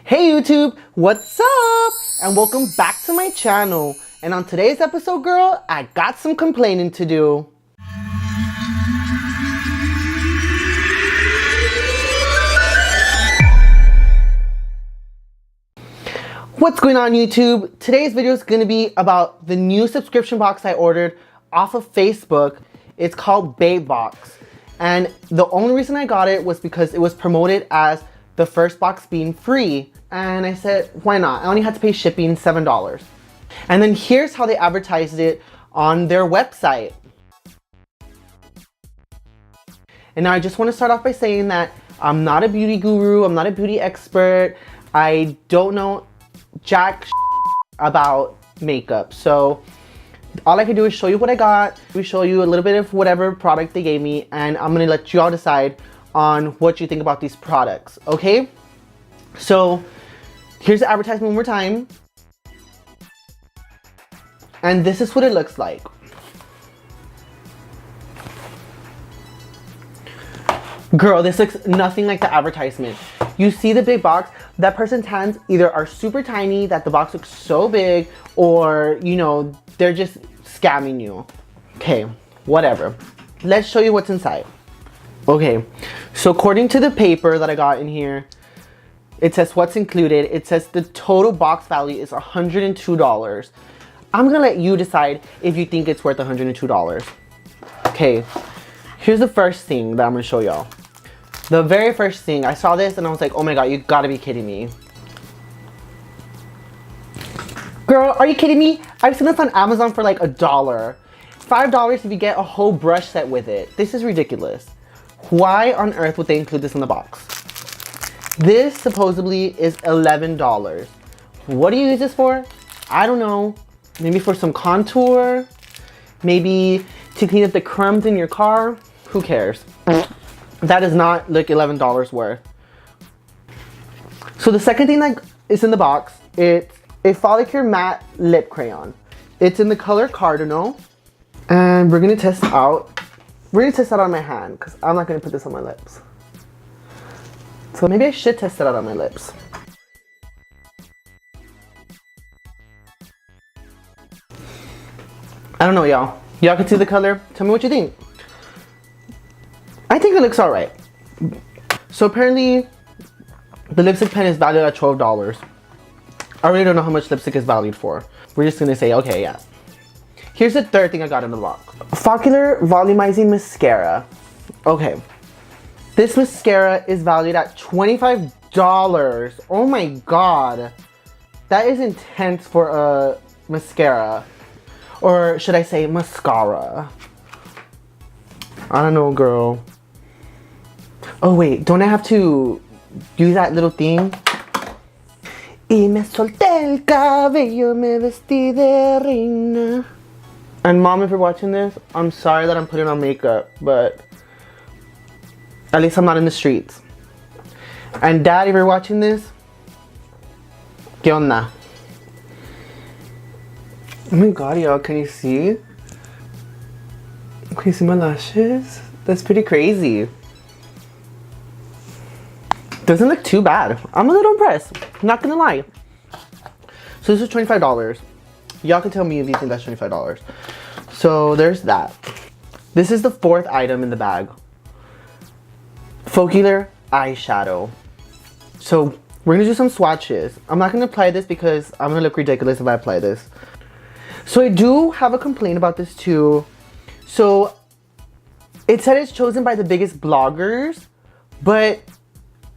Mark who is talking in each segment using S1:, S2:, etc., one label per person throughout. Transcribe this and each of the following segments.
S1: Hey YouTube, what's up? And welcome back to my channel. And on today's episode, girl, I got some complaining to do. What's going on YouTube? Today's video is going to be about the new subscription box I ordered off of Facebook. It's called Babebox. And the only reason I got it was because it was promoted as the first box being free. And I said, why not? I only had to pay shipping $7. And then here's how they advertised it on their website. And now I just want to start off by saying that I'm not a beauty guru. I'm not a beauty expert. I don't know jack about makeup. So all I can do is show you what I got. We show you a little bit of whatever product they gave me. And I'm going to let you all decide on what you think about these products. Okay? So here's the advertisement one more time. And this is what it looks like. Girl, this looks nothing like the advertisement. You see the big box, that person's hands either are super tiny, that the box looks so big, or, you know, they're just scamming you. Okay, whatever. Let's show you what's inside. Okay, so according to the paper that I got in here, it says what's included. It says the total box value is $102. I'm gonna let you decide if you think it's worth $102. Okay, here's the first thing that I'm gonna show y'all. The very first thing, I saw this and I was like, oh my god, you gotta be kidding me. Girl, are you kidding me? I've seen this on Amazon for like $1. $5 if you get a whole brush set with it. This is ridiculous. Why on earth would they include this in the box? This supposedly is $11. What do you use this for? I don't know. Maybe for some contour? Maybe to clean up the crumbs in your car? Who cares? That does not look $11 worth. So the second thing that is in the box, it's a follicule matte lip crayon. It's in the color Cardinal. And we're gonna test out. We're gonna test that on my hand because I'm not gonna put this on my lips. So maybe I should test it out on my lips. I don't know, y'all. Y'all can see the color. Tell me what you think. I think it looks alright. So apparently, the lipstick pen is valued at $12. I really don't know how much lipstick is valued for. We're just gonna say, okay, yeah. Here's the third thing I got in the box. Follicular Volumizing Mascara. Okay. This mascara is valued at $25. Oh my god. That is intense for a mascara. Or should I say mascara? I don't know, girl. Oh wait, don't I have to do that little thing? Y me solté el cabello, me vestí de reina. And mom, if you're watching this, I'm sorry that I'm putting on makeup, but at least I'm not in the streets. And dad, if you're watching this, ¿qué onda? Oh my god, y'all, can you see? Can you see my lashes? That's pretty crazy. Doesn't look too bad. I'm a little impressed, not gonna lie. So this is $25. Y'all can tell me if you think that's $25. So there's that. This is the fourth item in the bag. Follicular eyeshadow. So we're gonna do some swatches. I'm not gonna apply this because I'm gonna look ridiculous if I apply this. So I do have a complaint about this too. So it said it's chosen by the biggest bloggers, but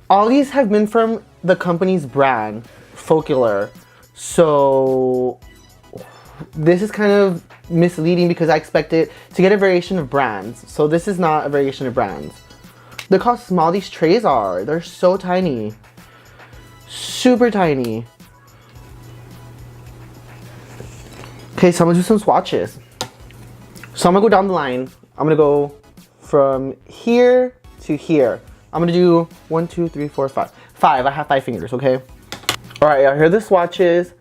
S1: all these have been from the company's brand, Follicular. So this is kind of misleading because I expected to get a variation of brands. So this is not a variation of brands. Look how small these trays are. They're so tiny. Super tiny. Okay, so I'm gonna do some swatches. So I'm gonna go down the line. I'm gonna go from here to here. I'm gonna do 1, 2, 3, 4, 5. 5, I have 5 fingers, okay? All right, here are the swatches.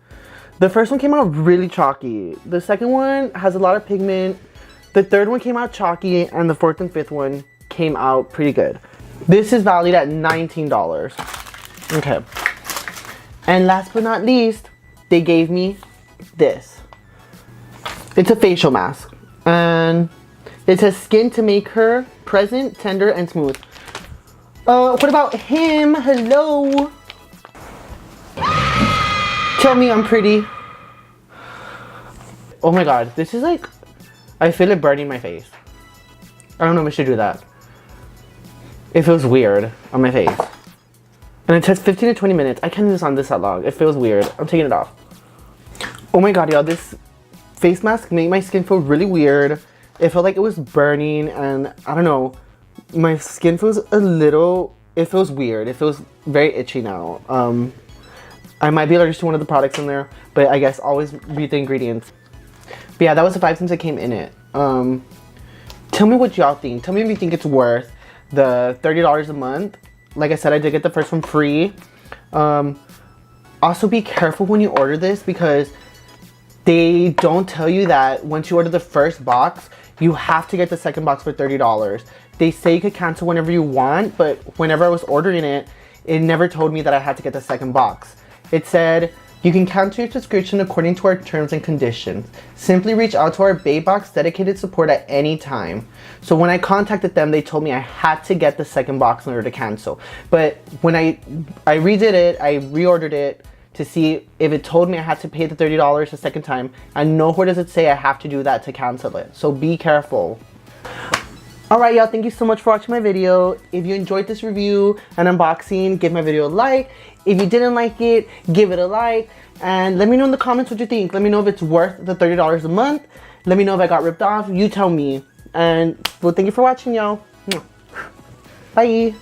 S1: The first one came out really chalky. The second one has a lot of pigment. The third one came out chalky, and the fourth and fifth one came out pretty good. This is valued at $19. Okay. And last but not least, they gave me this. It's a facial mask. And it says skin to make her present, tender, and smooth. What about him? Hello. Tell me I'm pretty. Oh my god, this is like, I feel it burning my face. I don't know if I should do that. It feels weird on my face. And it says 15 to 20 minutes. I can't do this on this that long. It feels weird. I'm taking it off. Oh my god, y'all, this face mask made my skin feel really weird. It felt like it was burning, and I don't know. My skin feels a little, it feels weird. It feels very itchy now. I might be allergic to one of the products in there, but I guess always read the ingredients. But yeah, that was the 5 things that came in it. Tell me what y'all think. Tell me if you think it's worth the $30 a month. Like I said, I did get the first one free. Also be careful when you order this, because they don't tell you that once you order the first box, you have to get the second box for $30. They say you could cancel whenever you want, but whenever I was ordering it, it never told me that I had to get the second box. It said, you can cancel your subscription according to our terms and conditions. Simply reach out to our Babebox dedicated support at any time. So when I contacted them, they told me I had to get the second box in order to cancel. But when I redid it, I reordered it to see if it told me I had to pay the $30 the second time. And nowhere does it say I have to do that to cancel it. So be careful. Alright y'all, thank you so much for watching my video. If you enjoyed this review and unboxing, give my video a like. If you didn't like it, give it a like. And let me know in the comments what you think. Let me know if it's worth the $30 a month. Let me know if I got ripped off. You tell me. And well, thank you for watching, y'all. Bye.